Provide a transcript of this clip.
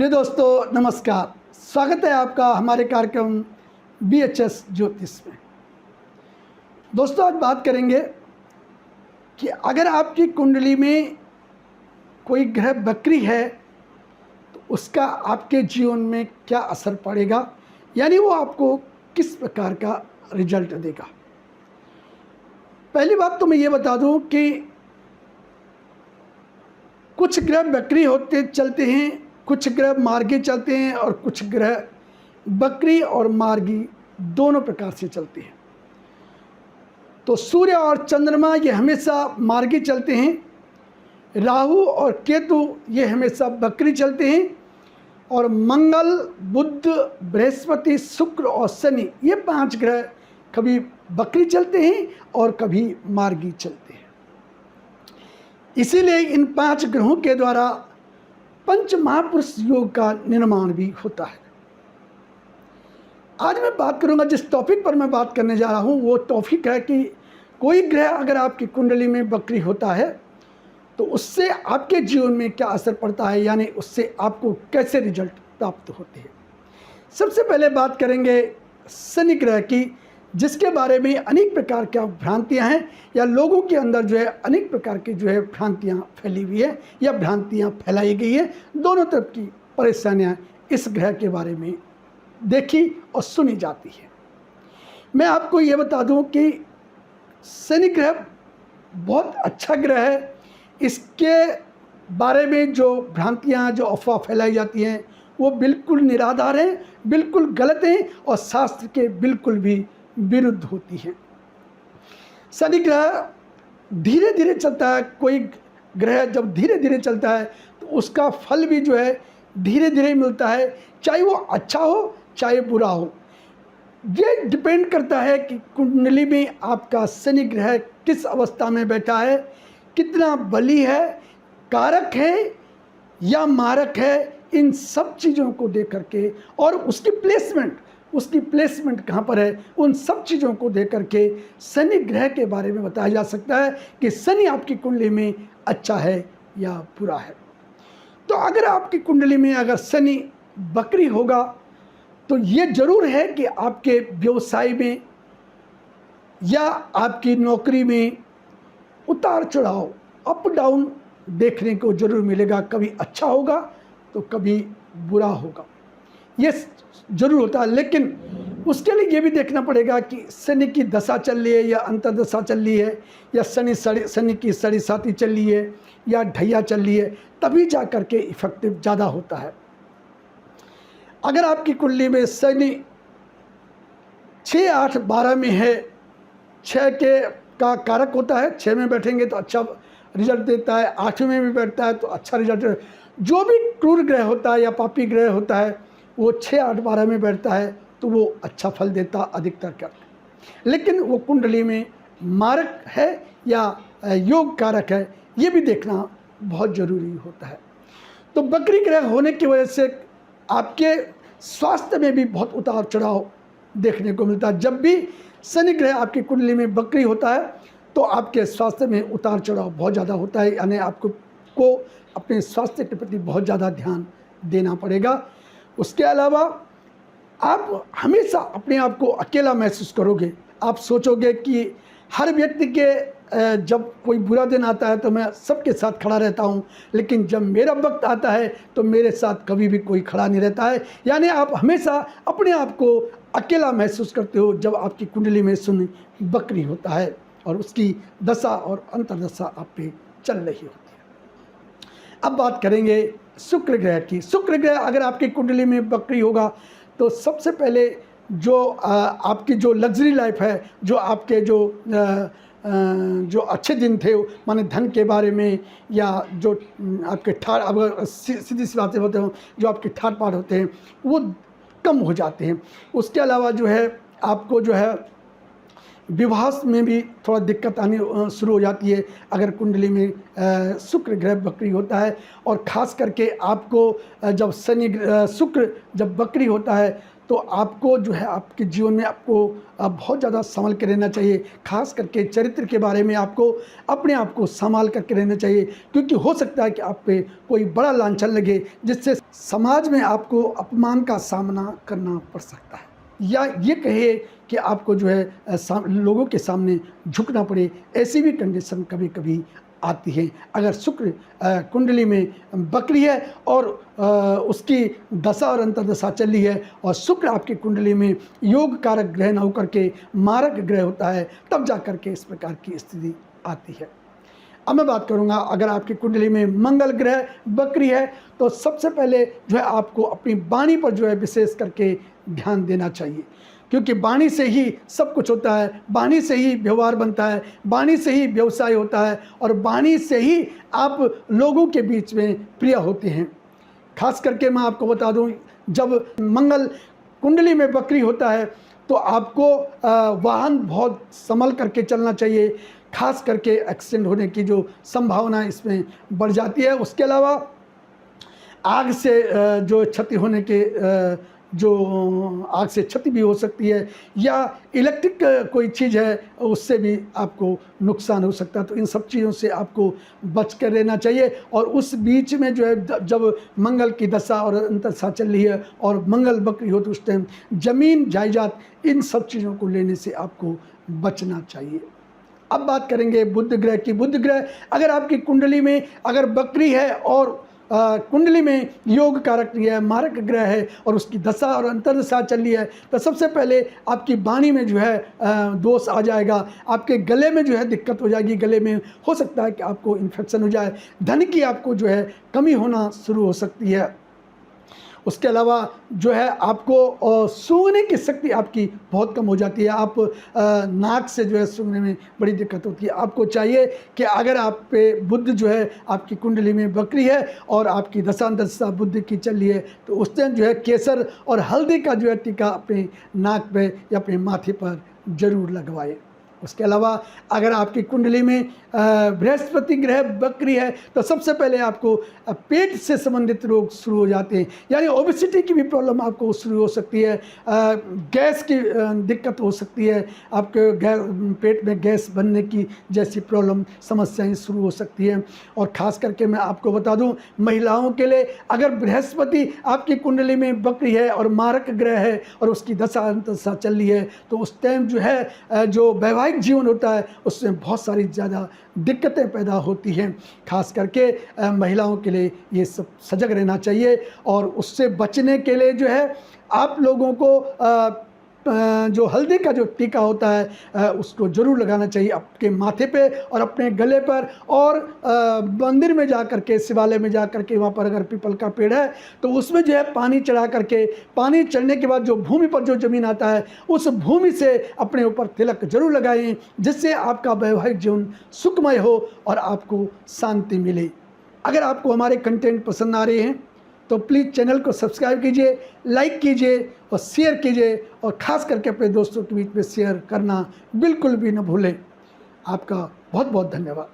प्रिय दोस्तों नमस्कार। स्वागत है आपका हमारे कार्यक्रम BHS ज्योतिष में। दोस्तों आज बात करेंगे कि अगर आपकी कुंडली में कोई ग्रह वक्री है तो उसका आपके जीवन में क्या असर पड़ेगा, यानी वो आपको किस प्रकार का रिजल्ट देगा। पहली बात तो मैं ये बता दूं कि कुछ ग्रह वक्री होते चलते हैं, कुछ ग्रह मार्गी चलते हैं और कुछ ग्रह वक्री और मार्गी दोनों प्रकार से चलते हैं। तो सूर्य और चंद्रमा ये हमेशा मार्गी चलते हैं, राहु और केतु ये हमेशा वक्री चलते हैं और मंगल, बुध, बृहस्पति, शुक्र और शनि ये 5 ग्रह कभी वक्री चलते हैं और कभी मार्गी चलते हैं। इसीलिए इन 5 ग्रहों के द्वारा पंच महापुरुष योग का निर्माण भी होता है। आज मैं बात करूंगा, जिस टॉपिक पर मैं बात करने जा रहा हूं वो टॉपिक है कि कोई ग्रह अगर आपकी कुंडली में वक्री होता है तो उससे आपके जीवन में क्या असर पड़ता है, यानी उससे आपको कैसे रिजल्ट प्राप्त होते हैं। सबसे पहले बात करेंगे शनि ग्रह की, जिसके बारे में अनेक प्रकार की भ्रांतियां हैं या लोगों के अंदर जो है अनेक प्रकार की जो है भ्रांतियां फैली हुई है या भ्रांतियां फैलाई गई है। दोनों तरफ की परेशानियां इस ग्रह के बारे में देखी और सुनी जाती है। मैं आपको ये बता दूं कि शनि ग्रह बहुत अच्छा ग्रह है। इसके बारे में जो भ्रांतियां, जो अफवाह फैलाई जाती हैं वो बिल्कुल निराधार हैं, बिल्कुल गलत हैं और शास्त्र के बिल्कुल भी विरुद्ध होती है। शनि ग्रह धीरे धीरे चलता है। कोई ग्रह जब धीरे धीरे चलता है तो उसका फल भी जो है धीरे धीरे मिलता है, चाहे वो अच्छा हो चाहे बुरा हो। ये डिपेंड करता है कि कुंडली में आपका शनि ग्रह किस अवस्था में बैठा है, कितना बली है, कारक है या मारक है। इन सब चीज़ों को देख करके और उसकी प्लेसमेंट कहाँ पर है, उन सब चीज़ों को देख करके शनि ग्रह के बारे में बताया जा सकता है कि शनि आपकी कुंडली में अच्छा है या बुरा है। तो अगर आपकी कुंडली में अगर शनि वक्री होगा तो ये जरूर है कि आपके व्यवसाय में या आपकी नौकरी में उतार चढ़ाव, अप डाउन देखने को जरूर मिलेगा। कभी अच्छा होगा तो कभी बुरा होगा, ये जरूर होता है। लेकिन उसके लिए ये भी देखना पड़ेगा कि शनि की दशा चल रही है या अंतर्दशा चल रही है या शनि की सड़ी साथी चल रही है या ढैया चल रही है, तभी जा कर के इफेक्टिव ज़्यादा होता है। अगर आपकी कुंडली में शनि 6, 8, 12 में है, 6 का कारक होता है, 6 में बैठेंगे तो अच्छा रिजल्ट देता है, 8 में भी बैठता है तो अच्छा रिजल्ट। जो भी क्रूर ग्रह होता है या पापी ग्रह होता है वो 6, 8, 12 में बैठता है तो वो अच्छा फल देता अधिकतर कर। लेकिन वो कुंडली में मारक है या योग कारक है, ये भी देखना बहुत ज़रूरी होता है। तो वक्री ग्रह होने की वजह से आपके स्वास्थ्य में भी बहुत उतार चढ़ाव देखने को मिलता है। जब भी शनि ग्रह आपकी कुंडली में वक्री होता है तो आपके स्वास्थ्य में उतार चढ़ाव बहुत ज़्यादा होता है, यानी आपको अपने स्वास्थ्य के प्रति बहुत ज़्यादा ध्यान देना पड़ेगा। उसके अलावा आप हमेशा अपने आप को अकेला महसूस करोगे। आप सोचोगे कि हर व्यक्ति के जब कोई बुरा दिन आता है तो मैं सबके साथ खड़ा रहता हूँ, लेकिन जब मेरा वक्त आता है तो मेरे साथ कभी भी कोई खड़ा नहीं रहता है। यानी आप हमेशा अपने आप को अकेला महसूस करते हो जब आपकी कुंडली में शनि वक्री होता है और उसकी दशा और अंतर्दशा आप पे चल रही होती है। अब बात करेंगे शुक्र ग्रह की। शुक्र ग्रह अगर आपकी कुंडली में वक्री होगा तो सबसे पहले जो आपकी जो लग्जरी लाइफ है, जो आपके जो अच्छे दिन थे, माने धन के बारे में या जो आपके सीधी सी बातें होते हैं, जो आपके ठाट बाट होते हैं वो कम हो जाते हैं। उसके अलावा जो है आपको जो है विवाह में भी थोड़ा दिक्कत आनी शुरू हो जाती है अगर कुंडली में शुक्र ग्रह वक्री होता है। और ख़ास करके आपको जब शुक्र जब वक्री होता है तो आपको जो है आपके जीवन में आपको बहुत ज़्यादा संभल के रहना चाहिए। खास करके चरित्र के बारे में आपको अपने आप को संभाल करके रहना चाहिए, क्योंकि हो सकता है कि आप पे कोई बड़ा लांछन लगे जिससे समाज में आपको अपमान का सामना करना पड़ सकता है, या ये कहे कि आपको जो है लोगों के सामने झुकना पड़े। ऐसी भी कंडीशन कभी कभी आती है। अगर शुक्र कुंडली में बकरी है और उसकी दशा और अंतर्दशा चल रही है और शुक्र आपकी कुंडली में योग कारक ग्रह न होकर के मारक ग्रह होता है, तब जा कर के इस प्रकार की स्थिति आती है। अब मैं बात करूंगा, अगर आपकी कुंडली में मंगल ग्रह बकरी है तो सबसे पहले जो है आपको अपनी वाणी पर जो है विशेष करके ध्यान देना चाहिए, क्योंकि वाणी से ही सब कुछ होता है, वाणी से ही व्यवहार बनता है, वाणी से ही व्यवसाय होता है और वाणी से ही आप लोगों के बीच में प्रिय होते हैं। खास करके मैं आपको बता दूं, जब मंगल कुंडली में बकरी होता है तो आपको वाहन बहुत संभल करके चलना चाहिए। खास करके एक्सीडेंट होने की जो संभावना इसमें बढ़ जाती है। उसके अलावा आग से जो क्षति होने के जो आग से क्षति भी हो सकती है, या इलेक्ट्रिक कोई चीज़ है उससे भी आपको नुकसान हो सकता है। तो इन सब चीज़ों से आपको बच कर रहना चाहिए। और उस बीच में जो है जब मंगल की दशा और अंतर्दशा चल रही है और मंगल बकरी हो तो उस टाइम ज़मीन जायदाद इन सब चीज़ों को लेने से आपको बचना चाहिए। अब बात करेंगे बुध ग्रह की। बुध ग्रह अगर आपकी कुंडली में अगर बकरी है और कुंडली में योग कारक है, मारक ग्रह है और उसकी दशा और अंतर्दशा चल रही है, तो सबसे पहले आपकी वाणी में जो है दोष आ जाएगा, आपके गले में जो है दिक्कत हो जाएगी, गले में हो सकता है कि आपको इन्फेक्शन हो जाए, धन की आपको जो है कमी होना शुरू हो सकती है। उसके अलावा जो है आपको सूंघने की शक्ति आपकी बहुत कम हो जाती है। आप नाक से जो है सूंघने में बड़ी दिक्कत होती है। आपको चाहिए कि अगर आप पे बुध जो है आपकी कुंडली में बकरी है और आपकी दशांतरदशा बुध की चल रही है, तो उस टाइम जो है केसर और हल्दी का जो है टीका अपने नाक पे या अपने माथे पर जरूर लगवाए। उसके अलावा अगर आपकी कुंडली में बृहस्पति ग्रह बकरी है तो सबसे पहले आपको पेट से संबंधित रोग शुरू हो जाते हैं, यानी ओबेसिटी की भी प्रॉब्लम आपको शुरू हो सकती है, गैस की दिक्कत हो सकती है, आपके पेट में गैस बनने की जैसी प्रॉब्लम समस्याएं शुरू हो सकती हैं। और ख़ास करके मैं आपको बता दूं, महिलाओं के लिए अगर बृहस्पति आपकी कुंडली में बकरी है और मारक ग्रह है और उसकी दशा अंतर्दशा चल रही है, तो उस टाइम जो है जो वैवाहिक जीवन होता है उसमें बहुत सारी ज़्यादा दिक्कतें पैदा होती हैं। खास करके महिलाओं के लिए ये सब सजग रहना चाहिए। और उससे बचने के लिए जो है आप लोगों को जो हल्दी का जो टीका होता है उसको ज़रूर लगाना चाहिए आपके माथे पे और अपने गले पर। और मंदिर में जा कर के, शिवालय में जा कर के, वहाँ पर अगर पीपल का पेड़ है तो उसमें जो है पानी चढ़ा करके, पानी चढ़ने के बाद जो भूमि पर जो ज़मीन आता है उस भूमि से अपने ऊपर तिलक जरूर लगाएं, जिससे आपका वैवाहिक जीवन सुखमय हो और आपको शांति मिले। अगर आपको हमारे कंटेंट पसंद आ रहे हैं तो प्लीज़ चैनल को सब्सक्राइब कीजिए, लाइक कीजिए और शेयर कीजिए, और ख़ास करके अपने दोस्तों के बीच में शेयर करना बिल्कुल भी न भूलें। आपका बहुत बहुत धन्यवाद।